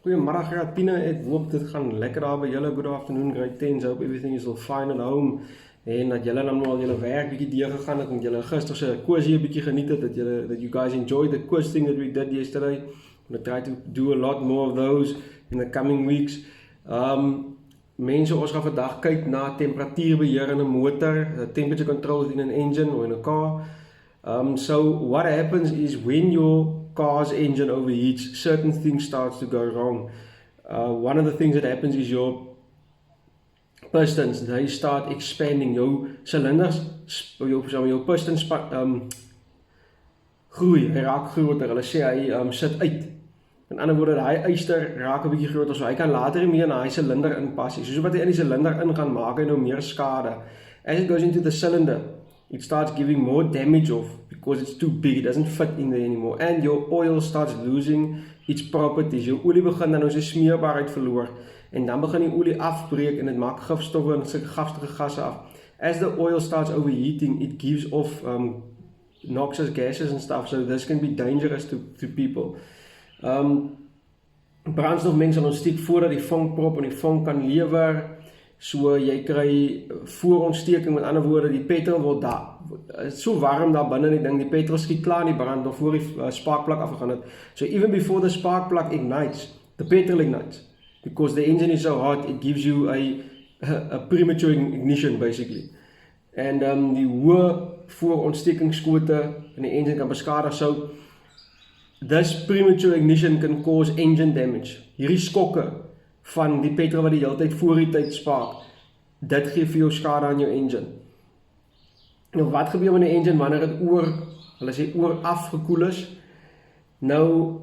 Goeiemiddag Ratine, ek hoop dit gaan lekker daar by julle. Good afternoon, great things. I hope everything is all fine at home. En dat julle nou al julle werk bietjie deur gegaan het en julle gister se quiz hier bietjie geniet het, that you guys enjoyed the quiz thing that we did yesterday. I'm going to try to do a lot more of those in the coming weeks. Mense, ons gaan vandag kyk na temperatuurbeheer in 'n motor, temperature control in an engine or in a car. So what happens is when your car's engine overheats, certain things starts to go wrong. One of the things that happens is your pistons, they start expanding. Jou cylinders, jou pistons groei, hy raak groter. Hulle sê hy sit uit. In ander woorde, hy yster raak 'n bietjie groter, so hy kan later nie meer na hy cilinder inpas nie. Soos wat hy in die cilinder ingaan, maak hy nou meer skade. As it goes into the cylinder, it starts giving more damage off because it's too big, it doesn't fit in there anymore. And your oil starts losing its properties. Jou olie begin dan nou sy smeerbaarheid verloor. En dan begin die olie afbreek en dit maak gifstowwe en sulke giftige gasse af. As the oil starts overheating, it gives off noxious gases and stuff, so this can be dangerous to people. Brandstofmeng sal ontsteek voordat die vonkprop en die vonk kan lewer. So jy kry voorontsteking, met ander woorde, die petrol word daar, so warm daar binne die ding, die petrol skiet klaar in die brand, nog voor die sparkplug afgegaan het. So even before the spark plug ignites, the petrol ignites, because the engine is so hot, it gives you a premature ignition basically. En die hoë voorontstekingsquote in die engine kan beskadig, so this premature ignition can cause engine damage. Hierdie skokke van die petrol wat die hele tyd voor die tyd spaak, dit gee vir jou skade aan jou engine. Nou wat gebeur met die engine wanneer dit hulle sê oor afgekoel is? Nou,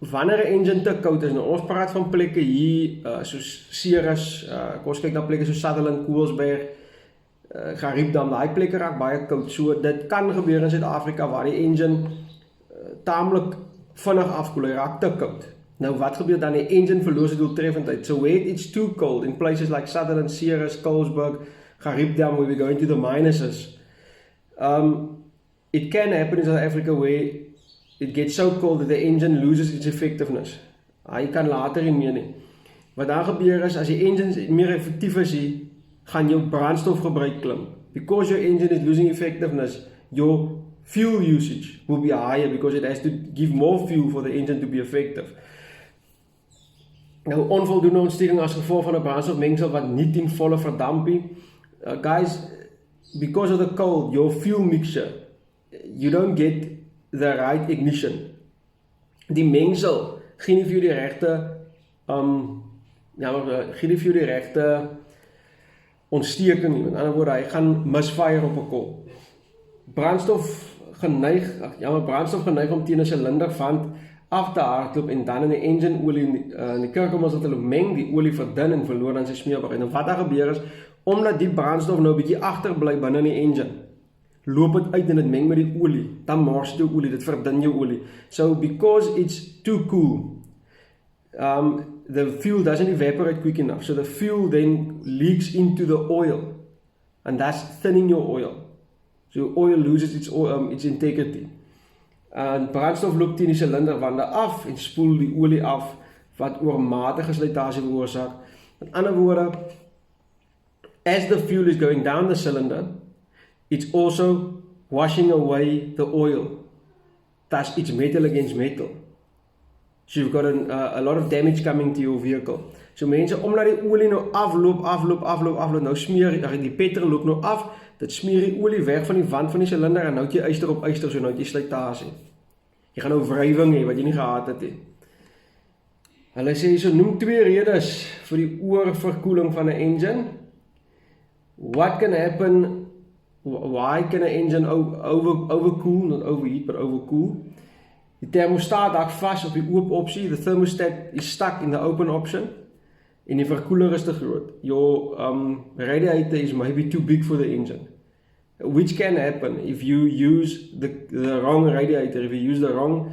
wanneer 'n engine te koud is, nou ons praat van plekke hier, soos Ceres, ons kyk na plekke soos Sutherland, Koelsberg, Gariepdam, daai plekke raak baie koud, so dit kan gebeur in Suid-Afrika waar die engine taamlik vinnig afkoel, hy raak te koud. Nou wat gebeur dan? Die engine verloor sy doeltreffendheid. So when it's too cold in places like Sutherland, Ceres, Koelsberg, Gariepdam, where we go into the minuses, it can happen in South Africa where it gets so cold that the engine loses its effectiveness. Hy kan later nie meer nie. Wat dan gebeur is, as die engine meer effectief is, gaan jou brandstofgebruik klim. Because your engine is losing effectiveness, your fuel usage will be higher because it has to give more fuel for the engine to be effective. Nou, onvoldoende ontsteking as gevolg van 'n brandstofmengsel wat nie ten volle verdamp nie. Guys, because of the cold, your fuel mixture, you don't get the right ignition. Die mengsel gee nie vir jou die regte gee nie vir jou die regte ontsteking nie. Met ander woorde, hy gaan misfire op 'n kol. Brandstof geneig om teen 'n silinderwand af te hardloop en dan in die engine olie in die kurkels wat hulle meng, die olie verdun en verloor dan sy smeerbaarheid. En wat daar gebeur is, omdat die brandstof nou 'n bietjie agterbly binne in die engine, loop dit uit en dit meng met die olie, dan mors die olie, dit verdun jou olie. So because it's too cool, the fuel doesn't evaporate quick enough, so the fuel then leaks into the oil, and that's thinning your oil. So oil loses its integrity. En brandstof loop teen die silinderwande af en spoel die olie af wat oormatige slytasie veroorsaak. Met ander woorde, as the fuel is going down the cylinder, it's also washing away the oil. Thus, it's metal against metal. So you've got a lot of damage coming to your vehicle. So mense, omdat die olie nou afloop, nou smeer die petrol loop nou af, dit smeer die olie weg van die wand van die cilinder en nou het jy yster op yster, so nou het jy slytasie. Jy gaan nou wrywing hê wat jy nie gehad het nie. Hulle sê so, noem 2 redes vir die oorverkoeling van 'n engine. What can happen? Why can an engine overcool, not overheat, but overcool? Die thermostaat hak vas op die oop opsie. The thermostat is stuck in the open option. En die verkoeler is te groot. Your radiator is maybe too big for the engine. Which can happen if you use the wrong radiator, if you use the wrong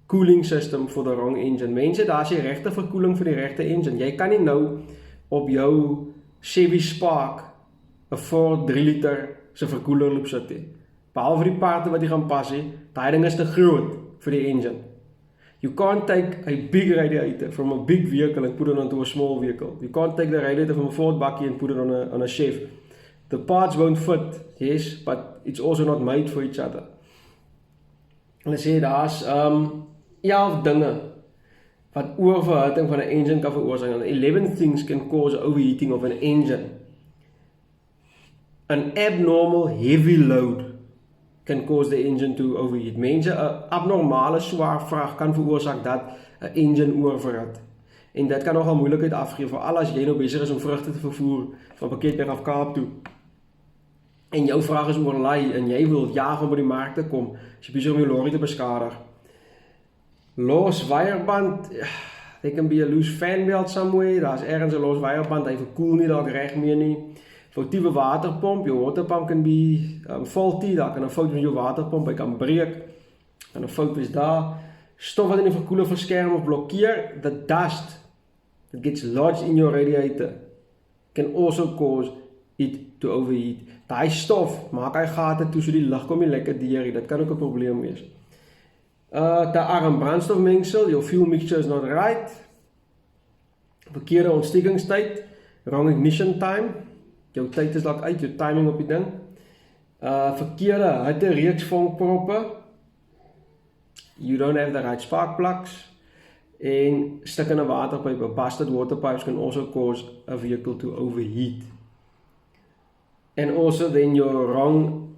cooling system for the wrong engine. Mense, daar is die regte verkoeling vir die regte engine. Jy kan nie nou op jou Chevy Spark 'n Ford 3 liter se verkoeler loop sit nie. Behalwe die parte wat jy gaan pas nie, daai ding is te groot vir die engine. You can't take a big radiator from a big vehicle and put it onto a small vehicle. You can't take the radiator from a Ford bakkie and put it on a chef. The parts won't fit, yes, but it's also not made for each other. Hulle sê daar's 11 dinge wat oorverhitting van 'n engine kan veroorsaak. 11 things can cause overheating of an engine. An abnormal heavy load can cause the engine to overheat. Mense, 'n abnormale swaar vrag kan veroorsaak dat 'n engine oorverhit. En dit kan nogal moeilikheid afgee, veral as jy nou besig is om vrugte te vervoer van Piketberg af Kaap toe. En jou vraag is oorlaai en jy wil jaag om by die mark te kom, as jy besig om jou lorry te beskadig. Los wireband, there can be a loose fan belt somewhere, daar's ergens 'n los wireband, hy verkoel nie dalk reg meer nie. Foutiewe waterpomp, jou waterpomp kan be faulty, daar kan 'n fout met jou waterpomp, hy kan breek, en 'n fout is daar. Stof wat in die verkoeler verskerm of blokkeer, the dust that gets lodged in your radiator can also cause it to overheat. Daai stof maak hy gate toe so die lug kom nie lekker deur, dit kan ook 'n probleem wees. Te arm brandstofmengsel, your fuel mixture is not right. Verkeerde ontstekingstyd, wrong ignition time, jou tyd is dalk uit, jou timing op die ding. Verkeerde hitte reeks vonkproppe, you don't have the right spark plugs, en stukkende waterpype, busted water pipes can also cause a vehicle to overheat. And also then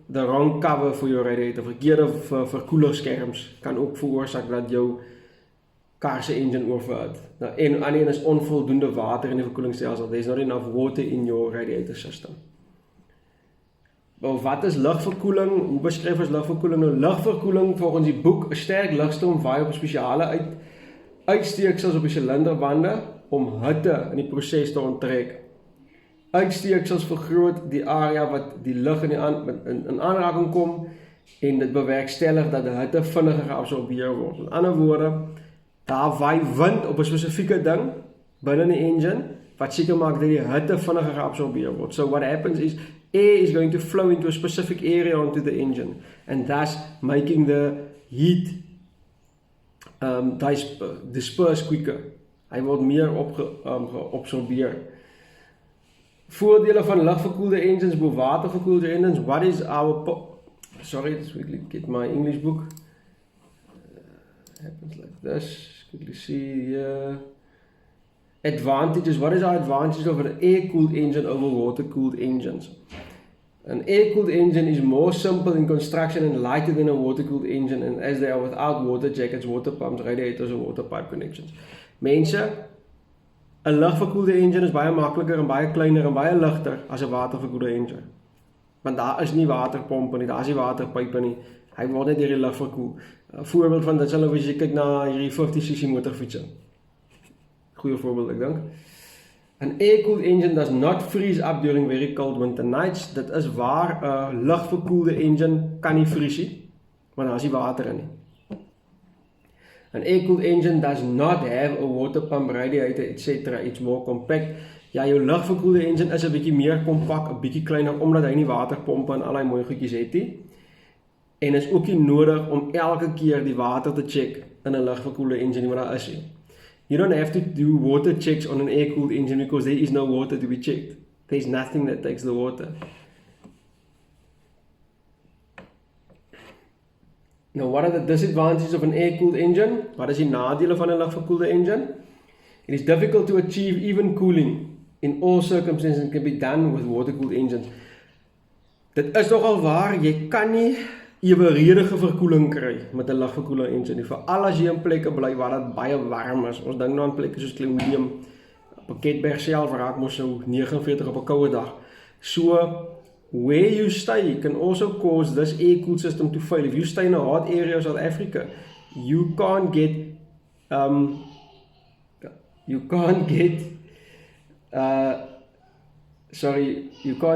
the wrong cover for your radiator, verkeerde verkoelerskerms kan ook veroorsaak dat jou kar se engine oorverhit. Nou, en aan een is onvoldoende water in die verkoelingsstelsel. There's not enough water in your radiator system. Nou, wat is lugverkoeling? Hoe beskryf ons lugverkoeling? Nou, lugverkoeling volgens die boek, 'n sterk lugstroom waai op spesiale uitsteeksels op die silinderbande om hitte in die proses te onttrek. Uitsteeksels vergroot die area wat die lug in aanraking kom en dit bewerkstellig dat die hitte vinniger geabsorbeer word. In ander woorde, daar waai wind op 'n spesifieke ding binne die engine wat seker maak dat die hitte vinniger geabsorbeer word. So what happens is air is going to flow into a specific area onto the engine and thus making the heat disperse quicker. Hy word meer geabsorbeer. Voordele van lugverkoelde engines bo waterverkoelde engines. What is our sorry, let's quickly get my English book. Happens like this. Quickly see here. Advantages. What is our advantage of an air-cooled engine over water-cooled engines? An air-cooled engine is more simple in construction and lighter than a water-cooled engine, and as they are without water jackets, water pumps, radiators, or water pipe connections. Mense, 'n lugverkoelde engine is baie makliker en baie kleiner en baie ligter as 'n waterverkoelde engine. Want daar is nie waterpompe nie, daar is nie waterpype nie. Hy word net deur die lug verkoel. 'n Voorbeeld van dit sal nou wees jy kyk na hierdie 50cc motorfietsse. Goeie voorbeeld ek dink. An air-cooled engine does not freeze up during very cold winter nights. Dit is waar 'n lugverkoelde engine kan nie vries nie, want daar is nie water in nie. An air-cooled engine does not have a water pump, radiator, etc. It's more compact. Ja, jou lugverkoelde engine is 'n bietjie meer kompak, 'n bietjie kleiner omdat hy nie waterpompe en al daai mooi goedjies het nie. En is ook nie nodig om elke keer die water te check in 'n lugverkoelde engine wat daar is nie. You don't have to do water checks on an air-cooled engine because there is no water to be checked. There's nothing that takes the water. Now, what are the disadvantages of an air-cooled engine? Wat is die nadele van 'n lugverkoelde engine? It is difficult to achieve even cooling in all circumstances and can be done with water-cooled engines. Dit is nogal waar, jy kan nie eweredige verkoeling kry met 'n lugverkoelde engine nie. Veral as jy in plekke bly waar dit baie warm is. Ons dink nou aan plekke soos Cleveland, Piketberg self raak mos so 49 op 'n koue dag. So where you stay can also cause this air-cooled system to fail. If you stay in a hot area of South Africa, you can't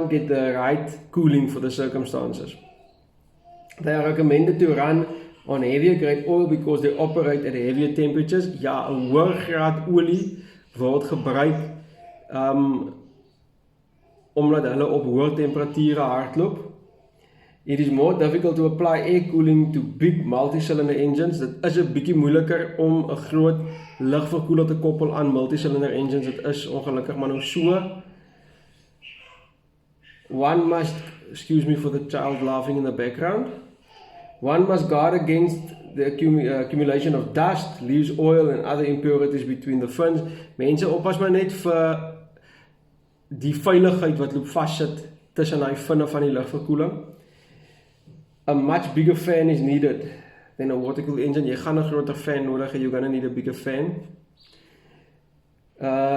get the right cooling for the circumstances. They are recommended to run on heavier grade oil because they operate at heavier temperatures. Ja, 'n hoër graad olie word gebruik omdat hulle op hoë temperature hardloop. It is more difficult to apply air cooling to big multi-cylinder engines. Dit is 'n bietjie moeiliker om 'n groot lugverkoeler te koppel aan multi-cylinder engines. Dit is ongelukkig maar nou so. One must, excuse me for the child laughing in the background. One must guard against the accumulation of dust, leaves, oil and other impurities between the fins. Mense oppas maar net vir die veiligheid wat loop vassit tussen daai vinne van die lugverkoeling. A much bigger fan is needed than a water-cooled engine. Jy gaan 'n groter fan nodig hê. You're gonna need a bigger fan.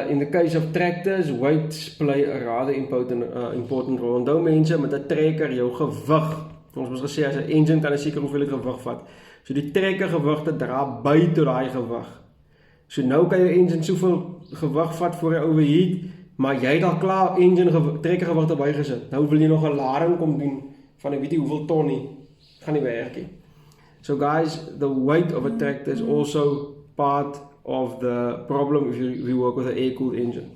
In the case of tractors, weight play a rather important role. Onthou mense, met 'n trekker, jou gewig. Ons moes gesê as 'n engine kan 'n sekere hoeveelheid gewig vat. So die trekker gewigte dra by tot daai gewig. So nou kan jou engine soveel gewig vat voor hy overheat, maar jy het al klaar engine trekker gewigte bygesit. Nou wil jy nog 'n lading kom doen van ek weet nie hoeveel ton nie. Gaan nie werk nie. So guys, the weight of a tractor is also part of the problem if you work with an air-cooled engine.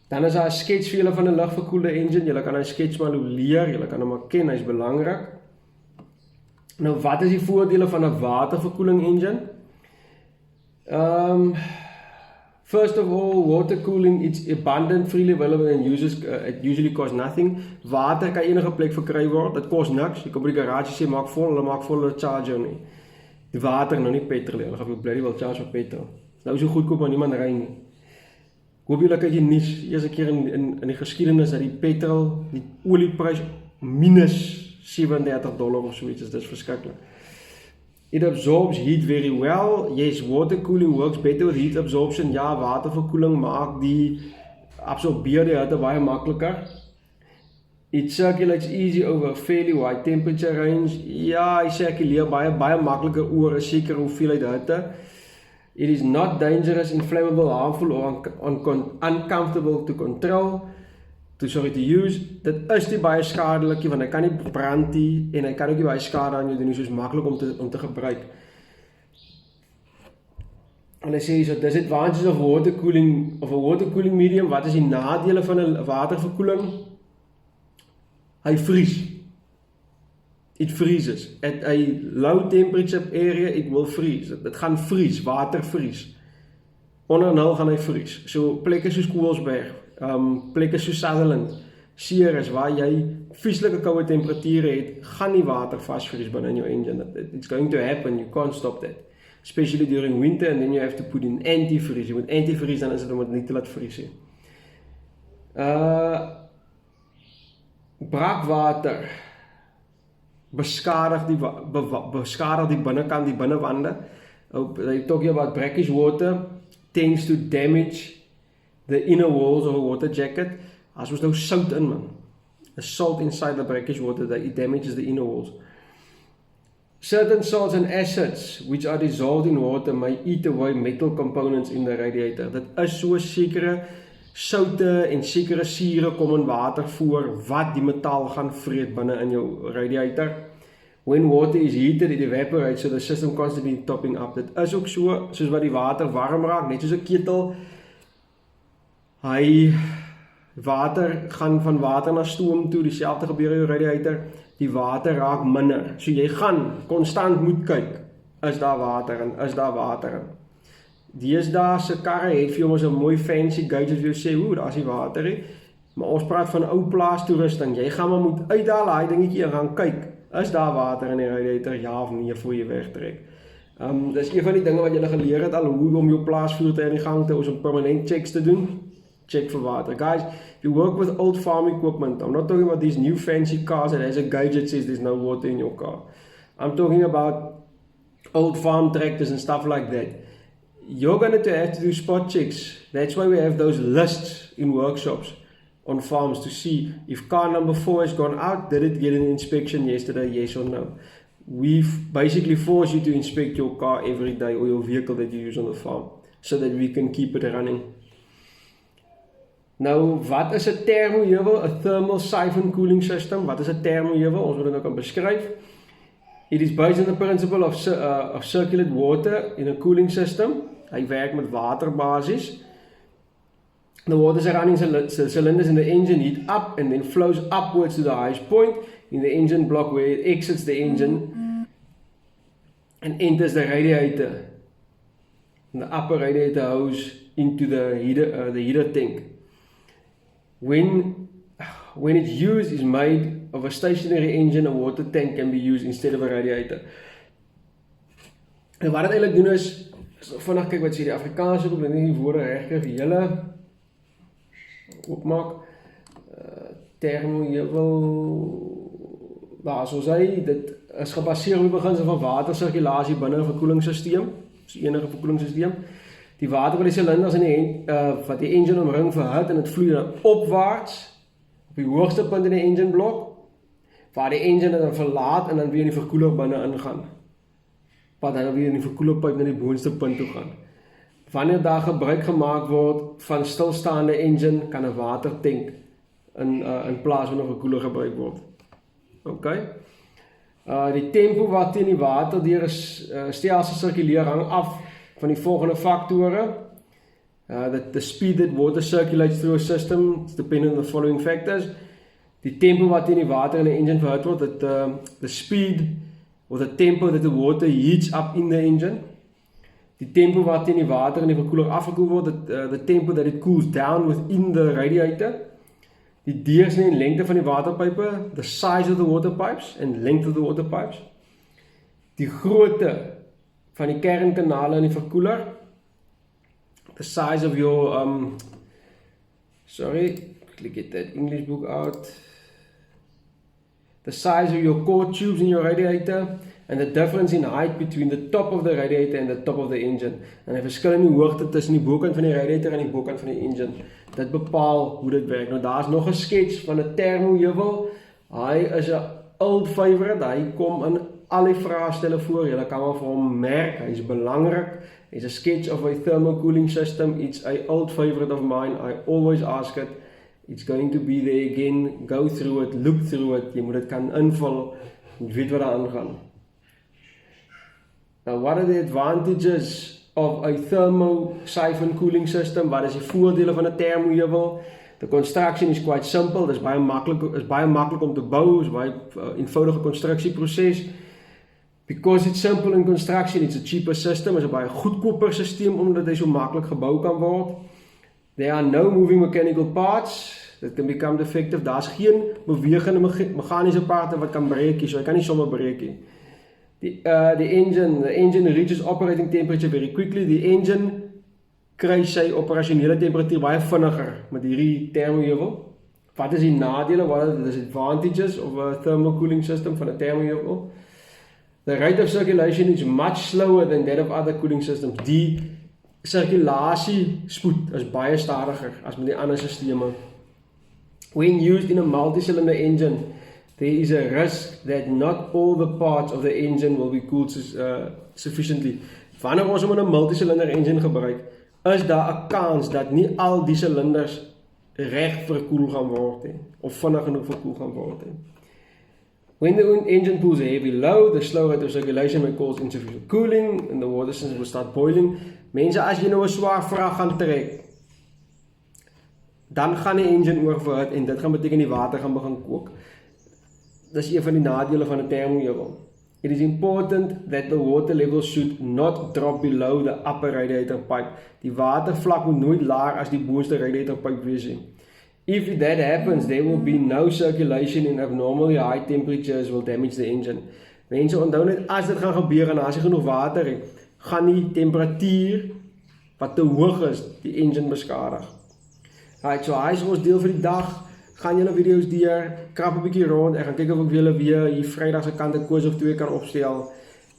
Dan is daar 'n skets vir julle van 'n lugverkoelde engine. Julle kan hy skets maar leer, julle kan hom maar ken, hy's belangrik. Nou wat is die voordele van 'n waterverkoeling engine? First of all, water cooling, it's abundant, freely available and it usually costs nothing. Water kan enige plek verkry word, dit kos niks. Jy kom by die garage sê maak vol, hulle maak vol, hulle charge jou nie. Die water nou nie petrol, hulle gaan jou bloody wel charge vir petrol. Nou so goedkoop maar niemand ry nie. Hoop julle kyk jy nuus, eerste keer in die geskiedenis dat die petrol, die olieprys minus $37 of so iets is, dit is verskriklik. It absorbs heat very well. Yes, water cooling works better with heat absorption. Ja, waterverkoeling maak die absorbeerde hitte baie makliker. It circulates easy over a fairly wide temperature range. Ja, hy sirkuleer baie makliker oor 'n sekere hoeveelheid hitte. It is not dangerous, inflammable, harmful or uncomfortable to control. To use. Dit is nie baie skadelik nie, want hy kan nie brand nie en hy kan ook nie baie skade aan jou doen nie, so is maklik om te gebruik. En hy sê so, disadvantages of water cooling medium. Wat is die nadele van 'n waterverkoeling? Hy vries. It freezes. At a low temperature area, it will freeze. Dit gaan vries, water vries. Onder 0 gaan hy vries. So plekke soos Koelsberg, plekke soos Sutherland, Ceres, waar jy vieslike koue temperature het, gaan nie water vasvries binne in jou engine. It's going to happen, you can't stop that. Especially during winter, and then you have to put in antifreeze. Jy moet antifreeze, dan is dit om dit nie te laat vries nie. Brakwater beskadig die binnekant, die binnewande. They talking about brackish water tends to damage the inner walls of a water jacket. As was nou sout in, man. The salt inside the brackish water, that it damages the inner walls. Certain salts and acids which are dissolved in water may eat away metal components in the radiator. Dit is so sekere soutte en sekere sure kom in water voor wat die metaal gaan vreet binne in jou radiator. When water is heated, it evaporates, so the system constantly topping up. Dit is ook so, soos wat die water warm raak, net soos 'n ketel. Water gaan van water na stoom toe, dieselfde gebeur in jou radiator. Die water raak minder. So jy gaan konstant moet kyk, is daar water in, is daar water in. Deesdae se karre het vir ons 'n mooi fancy gadget vir jou sê, hoe, daar is die water nie. Maar ons praat van ou plaas toerusting. Jy gaan maar moet uithaal daai dingetjie en gaan kyk, is daar water in die radiator, ja of nee, voor jy wegtrek. Dis een van die dinge wat jy geleer het al, hoe om jou plaasvoertuig in die gang te hou, om permanent checks te doen. Check for water. Guys, if you work with old farm equipment, I'm not talking about these new fancy cars that has a gadget says there's no water in your car. I'm talking about old farm tractors and stuff like that. You're going to have to do spot checks. That's why we have those lists in workshops on farms to see if car number 4 has gone out, did it get an inspection yesterday, yes or no. We've basically forced you to inspect your car every day or your vehicle that you use on the farm so that we can keep it running. Nou, wat is 'n thermoheuwel? 'n thermal siphon cooling system. Wat is 'n thermoheuwel? Ons moet dit nou kan beskryf. It is based on the principle of circulate water in a cooling system. Hy werk met waterbasis. The water surrounding cylinders in the engine heat up and then flows upwards to the highest point. in the engine block where it exits the engine and enters the radiator. And the upper radiator hose into the heater tank. When it's used, is made of a stationary engine, a water tank can be used instead of a radiator. En wat het eintlik doen is vanaf kyk wat sê die Afrikaanse ek nie die woorde regkry vir julle opmaak. Thermoheuwel, soos hy, dit is gebaseer op die beginsel van watersirkulasie binne 'n verkoelingssysteem, so enige verkoelingssysteem. Die water wat die silinders in wat die engine omring verhit en dit vloei dan opwaarts op die hoogste punt in die engine blok, waar die engine dan verlaat en dan weer in die verkoeler binne ingaan. Wat dan weer in die verkoelerpyp na die boonste punt toe gaan. Wanneer daar gebruik gemaak word van stilstaande engine, kan 'n watertank in plaas van 'n verkoeler gebruik word. Okay. Die tempo waarteen die water deur 'n stelsel sirkuleer hang af van die volgende faktore. The speed that water circulates through a system is dependent on the following factors. Die tempo waarteen die water in 'n engine verhit word, the speed or the tempo that the water heats up in the engine. Die tempo waarteen die water in die verkoeler afgekoel word, the tempo that it cools down within the radiator. Die deursnee en lengte van die waterpype, the size of the water pipes and length of the water pipes. Die grootte van die kernkanale in die verkoeler, the size of your quickly get that English book out. The size of your core tubes in your radiator and the difference in height between the top of the radiator and the top of the engine. En die verskil in die hoogte tussen die bokant van die radiator en die bokant van die engine. Dit bepaal hoe dit werk. Nou daar's nog 'n skets van 'n thermoheuwel. Hy is 'n old favorite. Hy kom in al die vraestelle voor. Julle kan maar vir hom merk. Hy's belangrik. It's a sketch of a thermocooling system. It's a old favorite of mine. I always ask it. It's going to be there again. Go through it, look through it. Jy moet dit kan invul. Jy weet wat daar aangaan. Now, what are the advantages of a thermo-siphon cooling system? Wat is die voordele van 'n thermoheuwel? The construction is quite simple. Dit is baie maklik om te bou. Dit is baie eenvoudige konstruksieproses. Because it's simple in construction, it's a cheaper system. Dit is 'n baie goedkoper stelsel omdat hy so maklik gebou kan word. There are no moving mechanical parts that can become defective. Daar's geen bewegende meganiese parte wat kan breek nie, so hy kan nie sommer breek nie. The engine reaches operating temperature very quickly. Die engine kry sy operasionele temperatuur baie vinniger met hierdie thermoheuwel. Wat is die nadele? What are the disadvantages of a thermocooling system van 'n thermoheuwel? The rate of circulation is much slower than that of other cooling systems. Die sirkulasiespoed is baie stadiger as met die ander sisteme. When used in a multi-cylinder engine, there is a risk that not all the parts of the engine will be cooled sufficiently. Wanneer ons met 'n multi-cylinder engine gebruik, is daar 'n kans dat nie al die silinders reg verkoel gaan word nie, of vinnig genoeg verkoel gaan word nie. When the engine pulls a heavy load, the slow rate of circulation may cause insufficient cooling and the water system will start boiling. Mense, as jy nou 'n swaar vrag gaan trek, dan gaan die engine oorverhit en dit gaan beteken die water gaan begin kook. Dis een van die nadele van 'n thermoheuwel. It is important that the water level should not drop below the upper radiator pipe. Die watervlak moet nooit laer as die boonste radiator pipe wees nie. If that happens, there will be no circulation and abnormally high temperatures will damage the engine. Mense, onthou net, as dit gaan gebeur en as jy genoeg water het, gaan die temperatuur wat te hoog is, die engine beskadig. Right, so hy is ons deel vir die dag. Gaan julle video's deur, krap 'n bietjie rond. Ek gaan kyk of ek julle weer hier Vrydag se kant 'n quiz of 2 kan opstel.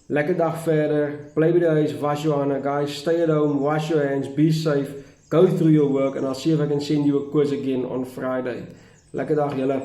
Lekker dag verder. Bly by die huis, wash your hands, guys. Stay at home, wash your hands, be safe. Go through your work and I'll see if I can send you a quiz again on Friday. Lekker dag julle.